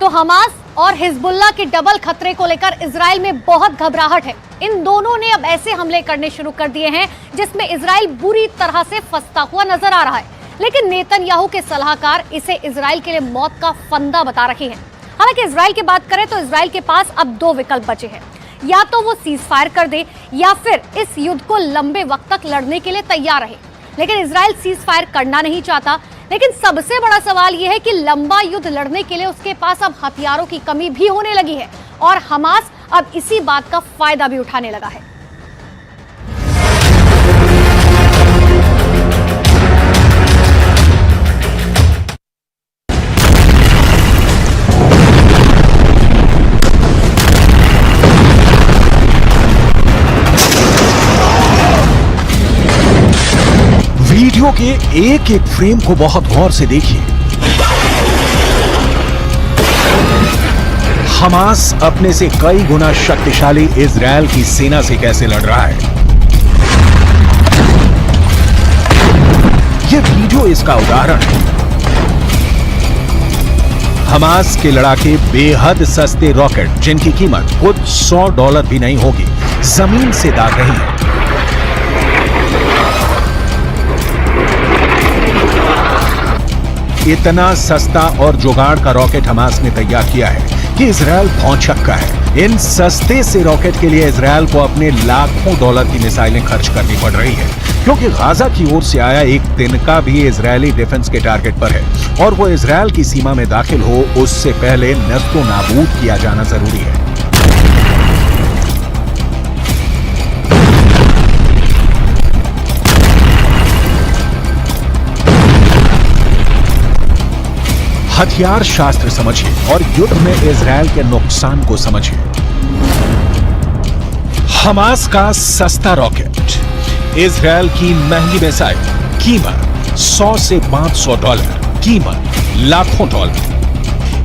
तो हमास और हिजबुल्लाह के डबल खतरे को लेकर इजराइल में बहुत घबराहट है। इन दोनों ने अब ऐसे हमले करने शुरू कर दिए हैं जिसमें इजराइल बुरी तरह से फंसता हुआ नजर आ रहा है। लेकिन नेतन्याहू के सलाहकार इसे इजराइल के लिए मौत का फंदा बता रहे हैं। हालांकि इजराइल की बात करें तो इजराइल के पास अब दो विकल्प बचे हैं, या तो वो सीज फायर कर दे या फिर इस युद्ध को लंबे वक्त तक लड़ने के लिए तैयार रहे। लेकिन इजराइल सीज फायर करना नहीं चाहता। लेकिन सबसे बड़ा सवाल यह है कि लंबा युद्ध लड़ने के लिए उसके पास अब हथियारों की कमी भी होने लगी है और हमास अब इसी बात का फायदा भी उठाने लगा है। वीडियो के एक एक फ्रेम को बहुत गौर से देखिए। हमास अपने से कई गुना शक्तिशाली इजरायल की सेना से कैसे लड़ रहा है। यह वीडियो इसका उदाहरण है। हमास के लड़ाके बेहद सस्ते रॉकेट, जिनकी कीमत खुद $100 भी नहीं होगी, जमीन से दाग रही है। इतना सस्ता और जुगाड़ का रॉकेट हमास ने तैयार किया है कि इजरायल भौंचक्का है। इन सस्ते से रॉकेट के लिए इजरायल को अपने लाखों डॉलर की मिसाइलें खर्च करनी पड़ रही है, क्योंकि गाजा की ओर से आया एक तिनका भी इजरायली डिफेंस के टारगेट पर है और वो इजरायल की सीमा में दाखिल हो उससे पहले नस्तो नाबूद किया जाना जरूरी है। हथियार शास्त्र समझिए और युद्ध में इजरायल के नुकसान को समझिए। हमास का सस्ता रॉकेट, इजरायल की महंगी मिसाइल, कीमत $100 से $500, कीमत लाखों $।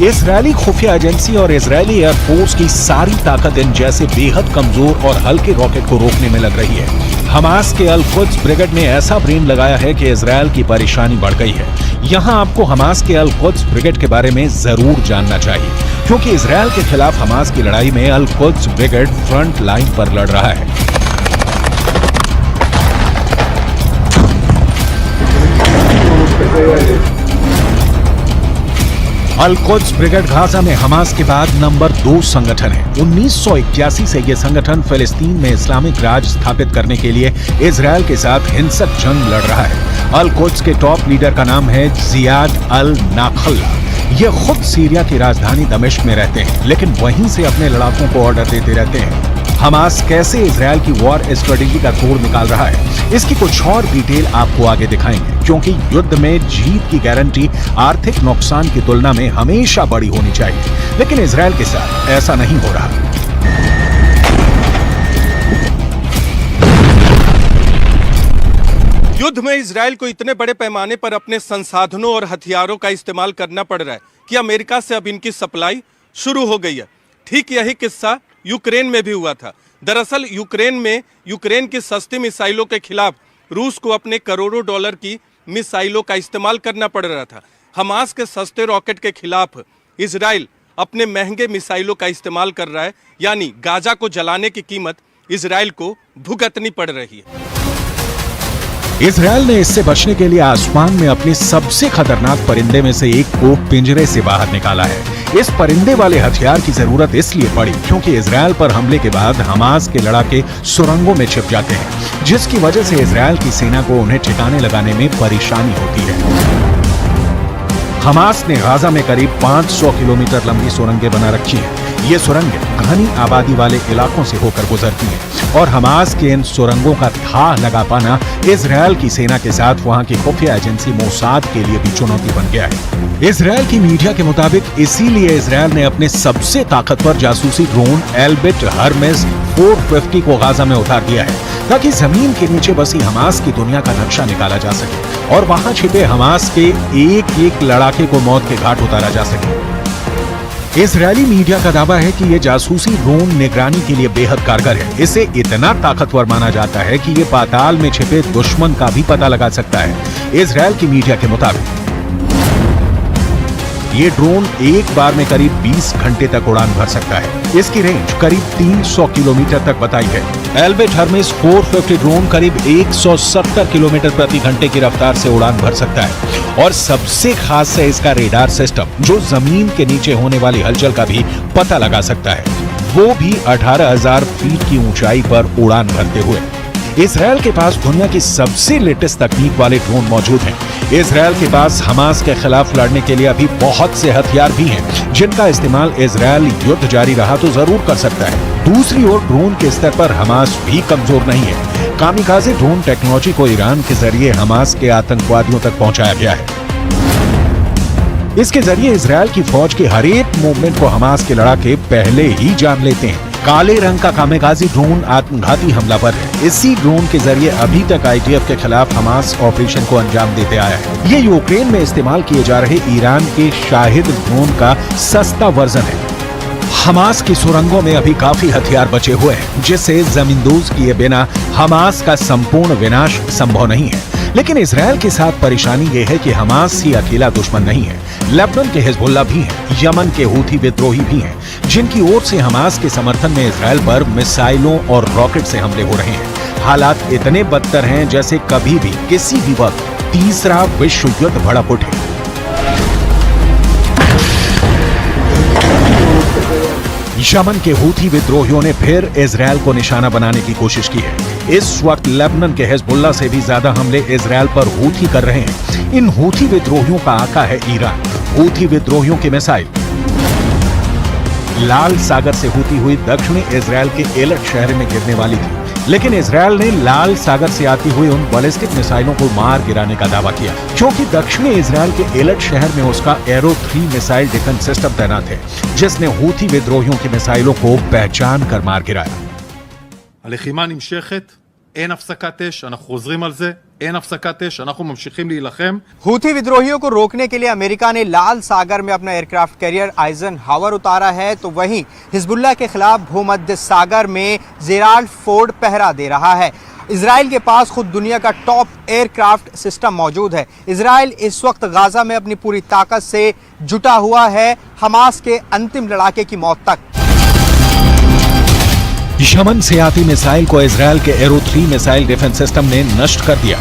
इजरायली खुफिया एजेंसी और इजरायली एयरफोर्स की सारी ताकत इन जैसे बेहद कमजोर और हल्के रॉकेट को रोकने में लग रही है। हमास के अल कुद्स ब्रिगेड ने ऐसा ब्रेन लगाया है कि इजरायल की परेशानी बढ़ गई है। यहां आपको हमास के अल कुद्स ब्रिगेड के बारे में जरूर जानना चाहिए, क्योंकि इजरायल के खिलाफ हमास की लड़ाई में अल कुद्स ब्रिगेड फ्रंट लाइन पर लड़ रहा है। अल कुद्स ब्रिगेड गाजा में हमास के बाद नंबर 2 संगठन है। 1981 से यह संगठन फिलिस्तीन में इस्लामिक राज स्थापित करने के लिए इजरायल के साथ हिंसक जंग लड़ रहा है। अल कुद्स के टॉप लीडर का नाम है जियाद अल नाखल्ला। ये खुद सीरिया की राजधानी दमिश्क में रहते हैं, लेकिन वहीं से अपने लड़ाकों को ऑर्डर देते रहते हैं। हमास कैसे इजरायल की वॉर स्ट्रेटेजी का तोड़ निकाल रहा है, इसकी कुछ और डिटेल आपको आगे दिखाएंगे, क्योंकि युद्ध में जीत की गारंटी आर्थिक नुकसान की तुलना में हमेशा बड़ी होनी चाहिए। लेकिन इजरायल के साथ ऐसा नहीं हो रहा। युद्ध में इजरायल को इतने बड़े पैमाने पर अपने संसाधनों और हथियारों का इस्तेमाल करना पड़ रहा है कि अमेरिका से अब इनकी सप्लाई शुरू हो गई है। ठीक यही किस्सा यूक्रेन में भी हुआ था। दरअसल यूक्रेन की सस्ती मिसाइलों के खिलाफ रूस को अपने करोड़ों डॉलर की मिसाइलों का इस्तेमाल करना पड़ रहा था। हमास के सस्ते रॉकेट के खिलाफ इजराइल अपने महंगे मिसाइलों का इस्तेमाल कर रहा है, यानी गाजा को जलाने की कीमत इजराइल को भुगतनी पड़ रही है। इजरायल ने इससे बचने के लिए आसमान में अपने सबसे खतरनाक परिंदे में से एक को पिंजरे से बाहर निकाला है। इस परिंदे वाले हथियार की जरूरत इसलिए पड़ी क्योंकि इजरायल पर हमले के बाद हमास के लड़ाके सुरंगों में छिप जाते हैं, जिसकी वजह से इजरायल की सेना को उन्हें ठिकाने लगाने में परेशानी होती है। हमास ने गाजा में करीब 500 किलोमीटर लंबी सुरंगें बना रखी हैं। ये सुरंगें घनी आबादी वाले इलाकों से होकर गुजरती हैं और हमास के इन सुरंगों का था लगा पाना इजरायल की सेना के साथ वहां की खुफिया एजेंसी मोसाद के लिए भी चुनौती बन गया है। इजरायल की मीडिया के मुताबिक इसीलिए इजरायल ने अपने सबसे ताकतवर जासूसी ड्रोन एल्बिट हर्मेस 450 को गाजा में उतार दिया है, ताकि जमीन के नीचे बसी हमास की दुनिया का नक्शा निकाला जा सके और वहां छिपे हमास के एक एक लड़ाके को मौत के घाट उतारा जा सके। इजरायली मीडिया का दावा है कि यह जासूसी ड्रोन निगरानी के लिए बेहद कारगर है। इसे इतना ताकतवर माना जाता है कि यह पाताल में छिपे दुश्मन का भी पता लगा सकता है। इजरायल की मीडिया के मुताबिक ये ड्रोन एक बार में करीब 20 घंटे तक उड़ान भर सकता है। इसकी रेंज करीब 300 किलोमीटर तक बताई है। एल्बिट हर्मेस 450 ड्रोन करीब 170 किलोमीटर प्रति घंटे की रफ्तार से उड़ान भर सकता है और सबसे खास है इसका रेडार सिस्टम, जो जमीन के नीचे होने वाली हलचल का भी पता लगा सकता है, वो भी 18,000 फीट की ऊंचाई पर उड़ान भरते हुए। इजरायल के पास दुनिया की सबसे लेटेस्ट तकनीक वाले ड्रोन मौजूद हैं। इजरायल के पास हमास के खिलाफ लड़ने के लिए अभी बहुत से हथियार भी हैं, जिनका इस्तेमाल इजरायल युद्ध जारी रहा तो जरूर कर सकता है। दूसरी ओर ड्रोन के स्तर पर हमास भी कमजोर नहीं है। कामिकाज़े ड्रोन टेक्नोलॉजी को ईरान के जरिए हमास के आतंकवादियों तक पहुंचाया गया है। इसके जरिए इजरायल की फौज के हर एक मूवमेंट को हमास के लड़ाके पहले ही जान लेते हैं। काले रंग का कामिकाज़े ड्रोन आत्मघाती हमलावर है। इसी ड्रोन के जरिए अभी तक आईडीएफ के खिलाफ हमास ऑपरेशन को अंजाम देते आया है। ये यूक्रेन में इस्तेमाल किए जा रहे ईरान के शाहिद ड्रोन का सस्ता वर्जन है। हमास की सुरंगों में अभी काफी हथियार बचे हुए हैं, जिसे जमींदोज किए बिना हमास का संपूर्ण विनाश संभव नहीं है। लेकिन इजरायल के साथ परेशानी यह है कि हमास ही अकेला दुश्मन नहीं है। लेबनान के हिजबुल्लाह भी हैं, यमन के हूथी विद्रोही भी हैं, जिनकी ओर से हमास के समर्थन में इजरायल पर मिसाइलों और रॉकेट से हमले हो रहे हैं। हालात इतने बदतर हैं जैसे कभी भी किसी भी वक्त तीसरा विश्व युद्ध भड़क उठे। यमन के हूथी विद्रोहियों ने फिर इजरायल को निशाना बनाने की कोशिश की है। इस वक्त लेबनान के हिजबुल्लाह से भी ज्यादा हमले इजरायल पर हूथी कर रहे हैं। इन हूथी विद्रोहियों का आका है ईरान। हूथी विद्रोहियों की मिसाइल लाल सागर से होती हुई दक्षिणी इजरायल के एलट शहर में गिरने वाली थी, लेकिन इजरायल ने लाल सागर से आती हुई उन बैलिस्टिक मिसाइलों को मार गिराने का दावा किया, क्योंकि दक्षिणी इजरायल के एलट शहर में उसका एरो 3 मिसाइल डिफेंस सिस्टम तैनात है, जिसने हूथी विद्रोहियों की मिसाइलों को पहचान कर मार गिराया। הלחימה נמשכת, אין הפסקת אש, אנחנו חוזרים על זה, אין הפסקת אש, אנחנו ממשיכים להילחם. हूथी विद्रोहियों को रोकने के लिए अमेरिका ने लाल सागर में अपना एयरक्राफ्ट कैरियर आइजनहावर उतारा है, तो वहीं हिजबुल्लाह के खिलाफ भूमध्य सागर में जेराल्ड फोर्ड पहरा दे रहा है। इजराइल के पास खुद दुनिया का टॉप एयरक्राफ्ट सिस्टम मौजूद है। इजराइल इस वक्त गाजा में अपनी पूरी ताकत से जुटा हुआ है हमास के अंतिम लड़ाके की मौत तक। यमन से आती मिसाइल को इजरायल के एरो 3 मिसाइल डिफेंस सिस्टम ने नष्ट कर दिया।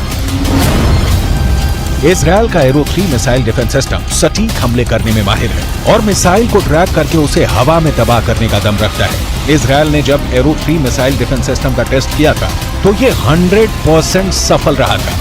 इजरायल का एरो 3 मिसाइल डिफेंस सिस्टम सटीक हमले करने में माहिर है और मिसाइल को ट्रैक करके उसे हवा में तबाह करने का दम रखता है। इजरायल ने जब एरो 3 मिसाइल डिफेंस सिस्टम का टेस्ट किया था तो ये 100% सफल रहा था।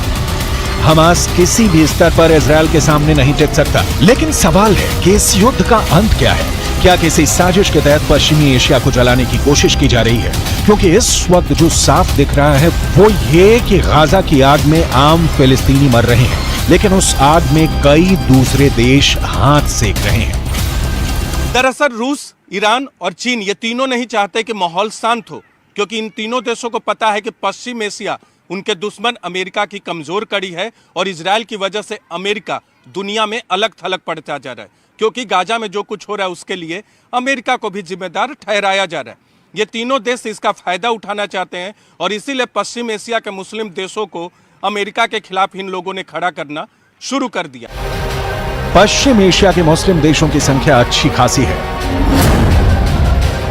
हमास किसी भी स्तर पर इजरायल के सामने नहीं टिक सकता। लेकिन सवाल है कि इस युद्ध का अंत क्या है? क्या किसी साजिश के तहत पश्चिमी एशिया को जलाने की कोशिश की जा रही है? क्योंकि इस वक्त जो साफ दिख रहा है वो ये कि गाजा की आग में आम फिलिस्तीनी मर रहे हैं, लेकिन उस आग में कई दूसरे देश हाथ सेक रहे हैं। दरअसल रूस, ईरान और चीन ये तीनों नहीं चाहते कि माहौल शांत हो, क्योंकि इन तीनों देशों को पता है कि पश्चिम एशिया उनके दुश्मन अमेरिका की कमजोर कड़ी है और इजरायल की वजह से अमेरिका दुनिया में अलग थलग पड़ता जा रहा है, क्योंकि गाजा में जो कुछ हो रहा है उसके लिए अमेरिका को भी जिम्मेदार ठहराया जा रहा है। ये तीनों देश इसका फायदा उठाना चाहते हैं और इसीलिए पश्चिम एशिया के मुस्लिम देशों को अमेरिका के खिलाफ इन लोगों ने खड़ा करना शुरू कर दिया। पश्चिम एशिया के मुस्लिम देशों की संख्या अच्छी खासी है।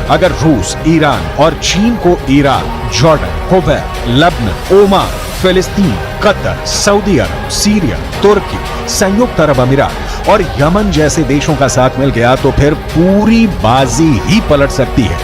अगर रूस, ईरान और चीन को Iraq, Jordan, Kuwait, Lebanon, Oman, फिलिस्तीन, कतर, सऊदी अरब, सीरिया, तुर्की, संयुक्त अरब अमीरात और यमन जैसे देशों का साथ मिल गया तो फिर पूरी बाजी ही पलट सकती है।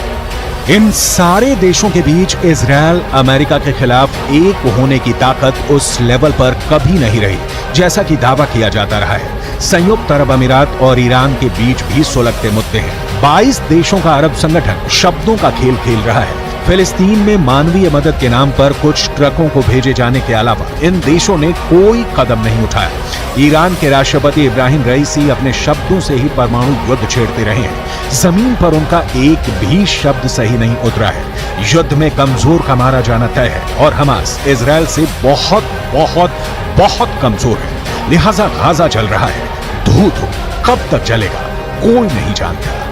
इन सारे देशों के बीच इजरायल अमेरिका के खिलाफ एक होने की ताकत उस लेवल पर कभी नहीं रही, जैसा कि दावा किया जाता रहा है। संयुक्त अरब अमीरात और ईरान के बीच भी सुलगते मुद्दे हैं। 22 देशों का अरब संगठन शब्दों का खेल खेल रहा है। फिलिस्तीन में मानवीय मदद के नाम पर कुछ ट्रकों को भेजे जाने के अलावा इन देशों ने कोई कदम नहीं उठाया। ईरान के राष्ट्रपति इब्राहिम रईसी अपने शब्दों से ही परमाणु युद्ध छेड़ते रहे हैं। जमीन पर उनका एक भी शब्द सही नहीं उतरा है। युद्ध में कमजोर का मारा जाना तय है और हमास इजरायल से बहुत बहुत बहुत कमजोर है। लिहाजा गाजा जल रहा है। धू कब तक चलेगा कोई नहीं जानता।